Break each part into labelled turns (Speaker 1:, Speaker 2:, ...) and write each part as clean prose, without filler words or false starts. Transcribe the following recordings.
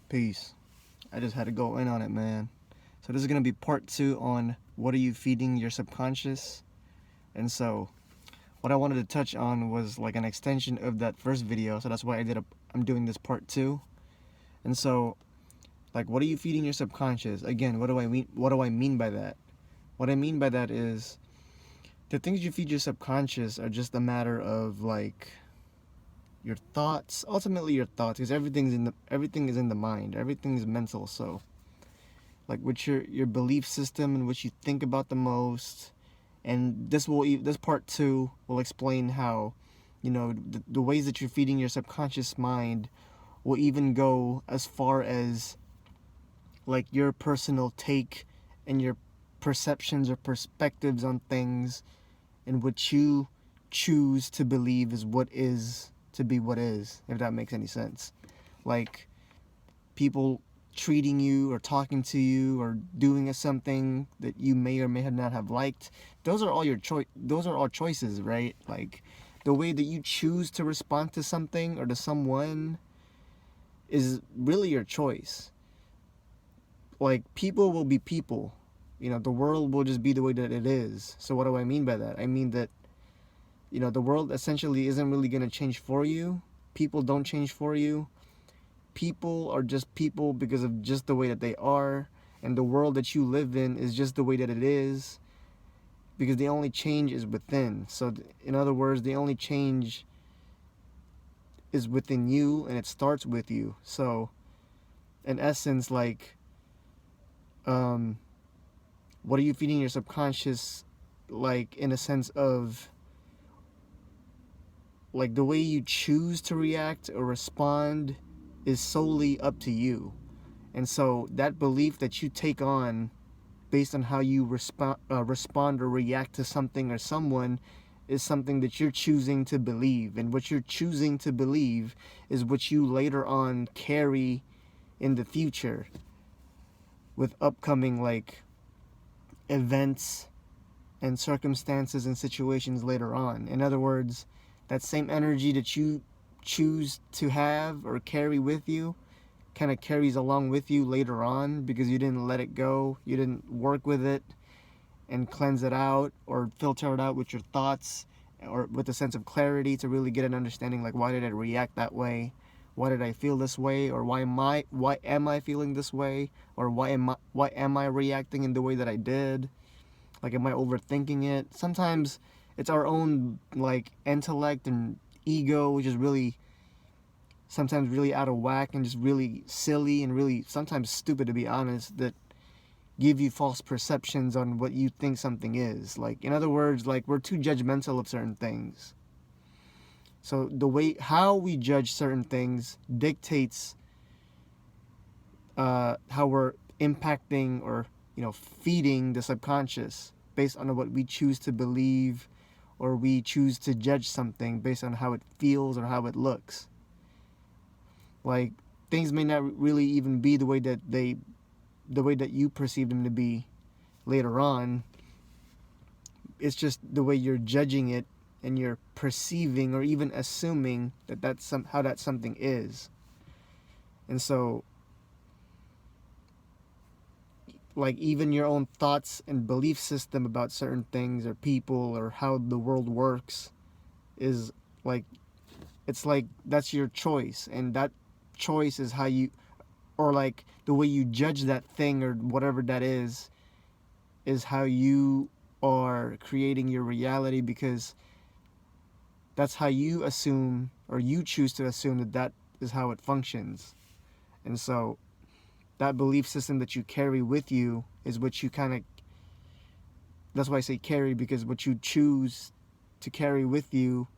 Speaker 1: Peace. I just had to go in on it, man. So this is gonna be part 2 on what are you feeding your subconscious. And so what I wanted to touch on was like an extension of that first video. So that's why I'm doing this part 2. And so, like, what are you feeding your subconscious? Again, what do I mean? What do I mean by that? What I mean by that is the things you feed your subconscious are just a matter of like your thoughts. Ultimately, your thoughts, because everything is in the mind. Everything is mental. So like with your belief system and what you think about the most. And this part 2 will explain how, the ways that you're feeding your subconscious mind will even go as far as like your personal take and your perceptions or perspectives on things, and what you choose to believe is what is to be what is, if that makes any sense. Like people treating you or talking to you or doing something that you may or may not have liked, those are all choices, right? Like the way that you choose to respond to something or to someone is really your choice. Like people will be people, the world will just be the way that it is. So what do I mean by that? I mean that the world essentially isn't really going to change for you. People don't change for you. People are just people because of just the way that they are, and the world that you live in is just the way that it is, because the only change is within. So in other words, the only change is within you, and it starts with you. So in essence, like what are you feeding your subconscious, like in a sense of like the way you choose to react or respond is solely up to you. And so that belief that you take on based on how you respond or react to something or someone is something that you're choosing to believe. And what you're choosing to believe is what you later on carry in the future with upcoming like events and circumstances and situations later on. In other words, that same energy that you choose to have or carry with you kind of carries along with you later on, because you didn't let it go, you didn't work with it and cleanse it out or filter it out with your thoughts or with a sense of clarity to really get an understanding, like why did I react that way, why did I feel this way, or why am I feeling this way, or why am I reacting in the way that I did. Like, am I overthinking it? Sometimes it's our own like intellect and ego, which is really sometimes really out of whack and just really silly and really sometimes stupid, to be honest, that give you false perceptions on what you think something is. Like, in other words, like we're too judgmental of certain things. So the way how we judge certain things dictates how we're impacting or feeding the subconscious based on what we choose to believe, or we choose to judge something based on how it feels or how it looks. Like things may not really even be the way that you perceive them to be later on. It's just the way you're judging it and you're perceiving or even assuming that that's how that something is. And so like even your own thoughts and belief system about certain things or people or how the world works is like, it's like that's your choice, and that choice is how you, or like the way you judge that thing or whatever that is how you are creating your reality, because that's how you assume or you choose to assume that is how it functions. And so that belief system that you carry with you is what you kind of, that's why I say carry, because what you choose to carry with you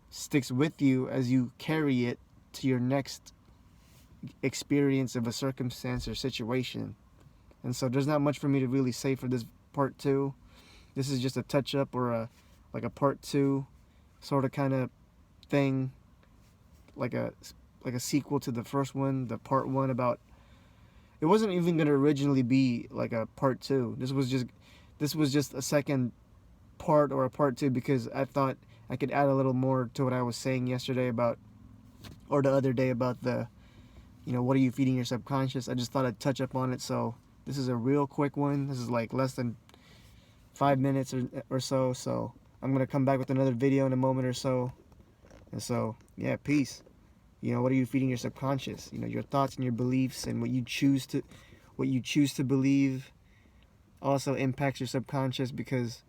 Speaker 1: sticks with you as you carry it to your next experience of a circumstance or situation. And so there's not much for me to really say for this part 2. This is just a touch up or a part 2 sort of kind of thing, like a sequel to the first one, the part 1 about. It wasn't even going to originally be like a part 2. This was just a second part or a part 2, because I thought I could add a little more to what I was saying yesterday about, or the other day about the what are you feeding your subconscious? I just thought I'd touch up on it. So this is a real quick one. This is like less than 5 minutes or so. So I'm going to come back with another video in a moment or so. And so, yeah, peace. What are you feeding your subconscious? Your thoughts and your beliefs and what you choose to believe also impacts your subconscious, because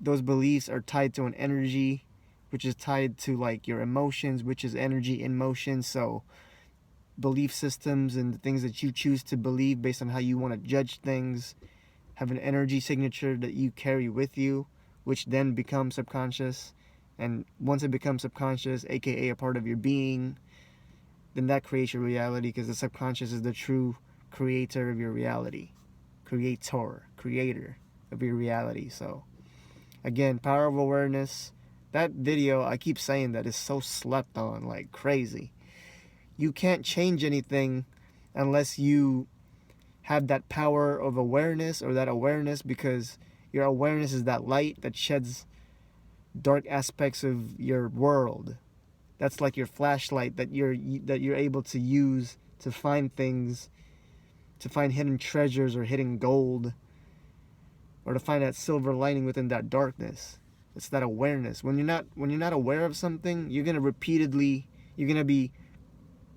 Speaker 1: those beliefs are tied to an energy, which is tied to like your emotions, which is energy in motion. So belief systems and the things that you choose to believe based on how you want to judge things have an energy signature that you carry with you, which then becomes subconscious. And once it becomes subconscious, aka a part of your being, then that creates your reality, because the subconscious is the true creator of your reality. Creator of your reality. So again, power of awareness. That video, I keep saying that, is so slept on like crazy. You can't change anything unless you have that power of awareness, or that awareness, because your awareness is that light that sheds dark aspects of your world. That's like your flashlight that you're able to use to find things, to find hidden treasures or hidden gold, or to find that silver lining within that darkness. It's that awareness. When you're not aware of something, you're gonna be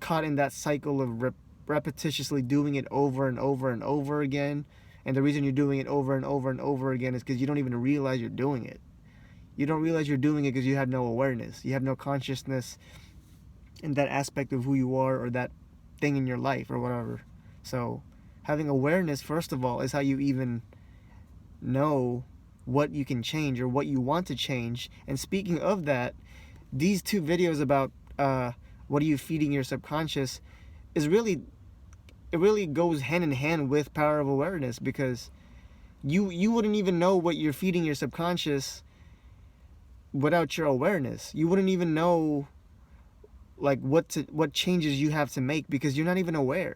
Speaker 1: caught in that cycle of repetitiously doing it over and over and over again. And the reason you're doing it over and over and over again is because you don't even realize you're doing it. You don't realize you're doing it because you have no awareness. You have no consciousness in that aspect of who you are, or that thing in your life, or whatever. So having awareness, first of all, is how you even know what you can change or what you want to change. And speaking of that, these two videos about what are you feeding your subconscious it really goes hand in hand with power of awareness, because you wouldn't even know what you're feeding your subconscious without your awareness. You wouldn't even know like what changes you have to make, because you're not even aware.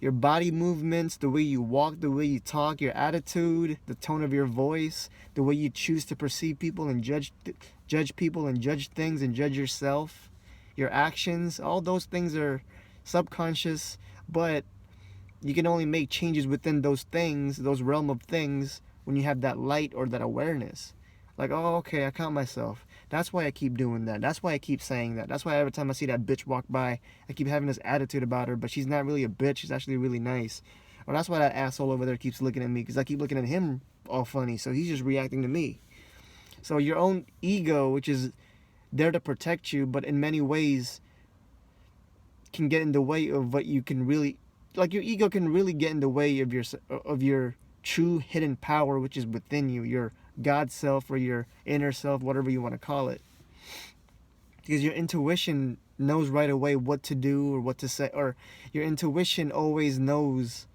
Speaker 1: Your body movements, the way you walk, the way you talk, your attitude, the tone of your voice, the way you choose to perceive people and judge people and judge things and judge yourself, your actions, all those things are subconscious, but you can only make changes within those things, those realm of things, when you have that light or that awareness. Like, oh, okay, I caught myself. That's why I keep doing that. That's why I keep saying that. That's why every time I see that bitch walk by, I keep having this attitude about her, but she's not really a bitch. She's actually really nice. Or that's why that asshole over there keeps looking at me, because I keep looking at him all funny, so he's just reacting to me. So your own ego, which is there to protect you, but in many ways can get in the way of what you can really, like your ego can really get in the way of your true hidden power, which is within you, your God self or your inner self, whatever you want to call it. Because your intuition knows right away what to do or what to say, or your intuition always knows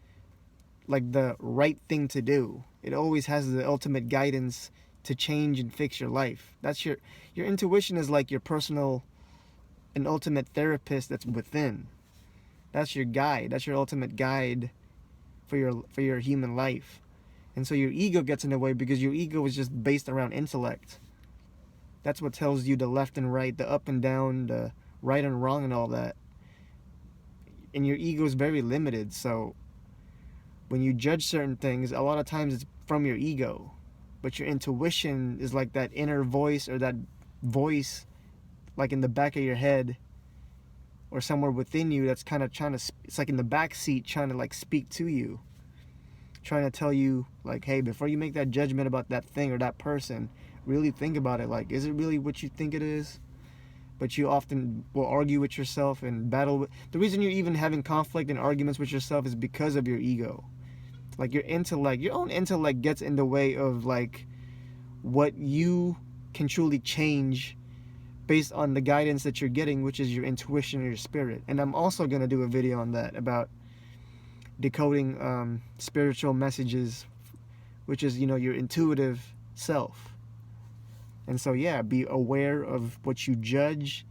Speaker 1: like the right thing to do. It always has the ultimate guidance to change and fix your life. That's your intuition is like your personal and ultimate therapist that's within. That's your guide. That's your ultimate guide for your human life. And so your ego gets in the way, because your ego is just based around intellect. That's what tells you the left and right, the up and down, the right and wrong and all that. And your ego is very limited. So when you judge certain things, a lot of times it's from your ego. But your intuition is like that inner voice, or that voice like in the back of your head or somewhere within you that's kind of trying to, it's like in the back seat trying to like speak to you, trying to tell you like, hey, before you make that judgment about that thing or that person, really think about it. Like, is it really what you think it is? But you often will argue with yourself and battle with, the reason you're even having conflict and arguments with yourself is because of your ego. Like your intellect, your own intellect gets in the way of like what you can truly change based on the guidance that you're getting, which is your intuition or your spirit. And I'm also going to do a video on that, about decoding spiritual messages, which is, your intuitive self. And so, yeah, be aware of what you judge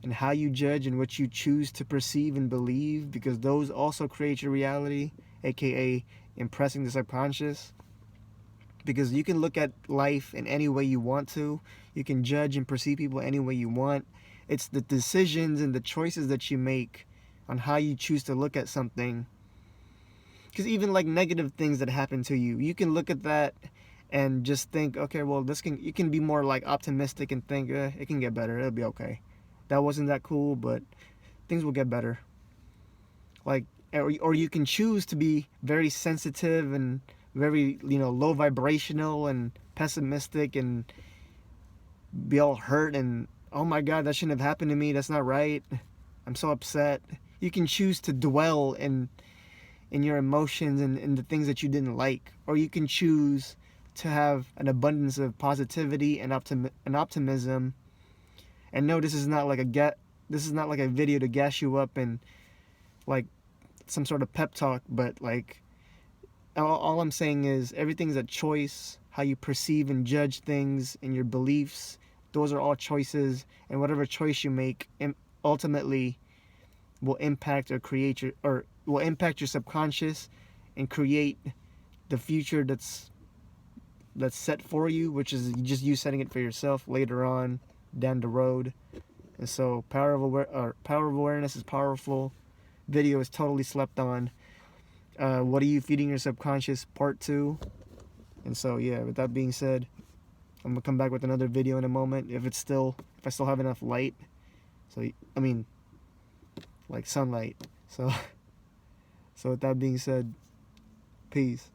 Speaker 1: and how you judge and what you choose to perceive and believe, because those also create your reality, aka impressing the subconscious. Because you can look at life in any way you want to. You can judge and perceive people any way you want. It's the decisions and the choices that you make on how you choose to look at something. Because even like negative things that happen to you, you can look at that and just think, okay, well, you can be more like optimistic and think, it can get better, it'll be okay. That wasn't that cool, but things will get better. Like, or you can choose to be very sensitive and very, low vibrational and pessimistic and be all hurt and, oh my God, that shouldn't have happened to me, that's not right, I'm so upset. You can choose to dwell in your emotions and in the things that you didn't like, or you can choose to have an abundance of positivity and optimism. And no, this is not like a video to gas you up and like some sort of pep talk, but like all I'm saying is everything's a choice. How you perceive and judge things and your beliefs, those are all choices, and whatever choice you make ultimately will impact will impact your subconscious and create the future that's set for you, which is just you setting it for yourself later on down the road. And so power of awareness is powerful. Video is totally slept on. What are you feeding your subconscious, part 2. And so yeah, with that being said, I'm gonna come back with another video in a moment if I still have enough light. So I mean, like sunlight. So with that being said, peace.